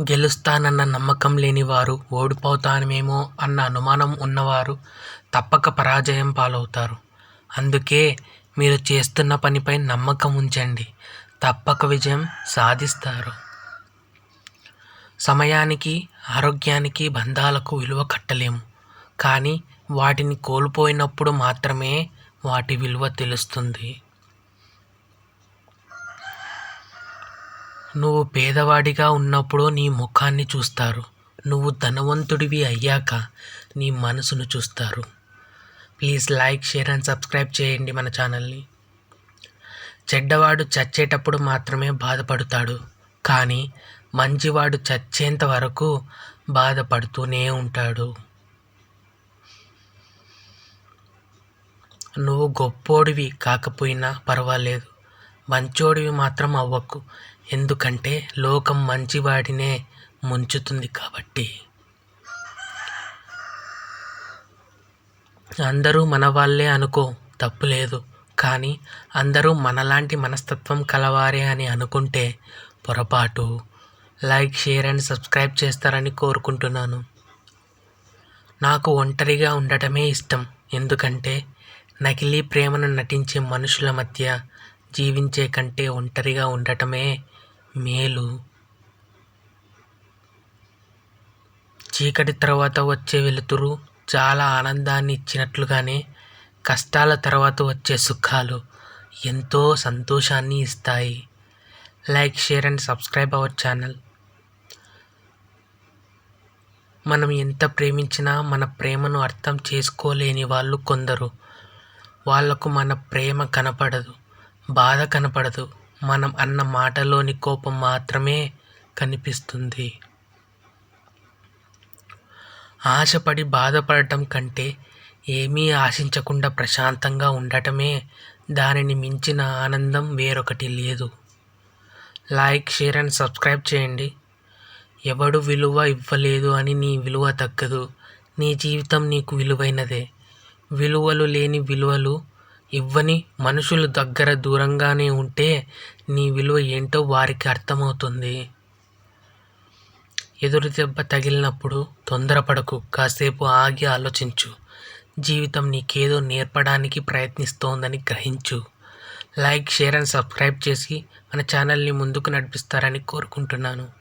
గెలుస్తానన్న నమ్మకం లేనివారు, ఓడిపోతామేమో అన్న అనుమానం ఉన్నవారు తప్పక పరాజయం పాలవుతారు. అందుకే మీరు చేస్తున్న పనిపై నమ్మకం ఉంచండి. తప్పక విజయం సాధిస్తారు. సమయానికి, ఆరోగ్యానికి, బంధాలకు విలువ కట్టలేము. కానీ వాటిని కోల్పోయినప్పుడు మాత్రమే వాటి విలువ తెలుస్తుంది. నువ్వు పేదవాడిగా ఉన్నప్పుడు నీ ముఖాన్ని చూస్తారు. నువ్వు ధనవంతుడివి అయ్యాక నీ మనసును చూస్తారు. Please like, share and subscribe చేయండి మన ఛానల్ని. చెడ్డవాడు చచ్చేటప్పుడు మాత్రమే బాధపడతాడు. కానీ మంచివాడు చచ్చేంత వరకు బాధపడుతూనే ఉంటాడు. నువ్వు గొప్పోడివి కాకపోయినా పర్వాలేదు, మంచోడివి మాత్రం అవ్వకు. ఎందుకంటే లోకం మంచివాడినే ముంచుతుంది కాబట్టి. అందరూ మన వాళ్ళే అనుకో, తప్పులేదు. కానీ అందరూ మనలాంటి మనస్తత్వం కలవారే అని అనుకుంటే పొరపాటు. లైక్, షేర్ అండ్ సబ్స్క్రైబ్ చేస్తారని కోరుకుంటున్నాను. నాకు ఒంటరిగా ఉండటమే ఇష్టం. ఎందుకంటే నకిలీ ప్రేమను నటించే మనుషుల మధ్య జీవించే కంటే ఒంటరిగా ఉండటమే మేలు. చీకటి తర్వాత వచ్చే వెలుతురు చాలా ఆనందాన్ని ఇచ్చినట్లుగానే కష్టాల తర్వాత వచ్చే సుఖాలు ఎంతో సంతోషాన్ని ఇస్తాయి. Like, share and subscribe our channel. మనం ఎంత ప్రేమించినా మన ప్రేమను అర్థం చేసుకోలేని వాళ్ళు కొందరు. వాళ్లకు మన ప్రేమ కనపడదు, బాధ కనపడదు. మనం అన్న మాటలోని కోపం మాత్రమే కనిపిస్తుంది. ఆశపడి బాధపడటం కంటే ఏమీ ఆశించకుండా ప్రశాంతంగా ఉండటమే, దానిని మించిన ఆనందం వేరొకటి లేదు. లైక్, షేర్ అండ్ సబ్స్క్రైబ్ చేయండి. ఎవడు విలువ ఇవ్వలేదు అని నీ విలువ తగ్గదు. నీ జీవితం నీకు విలువైనదే. విలువలు లేని, విలువలు ఇవ్వని మనుషులు దగ్గర దూరంగానే ఉంటే నీ విలువ ఏంటో వారికి అర్థమవుతుంది. ఎదురు దెబ్బ తగిలినప్పుడు తొందరపడకు, కాసేపు ఆగి ఆలోచించు. జీవితం నీకేదో నేర్పడానికి ప్రయత్నిస్తోందని గ్రహించు. లైక్, షేర్ అండ్ సబ్స్క్రైబ్ చేసి మన ఛానల్ని ముందుకు నడిపిస్తారని కోరుకుంటున్నాను.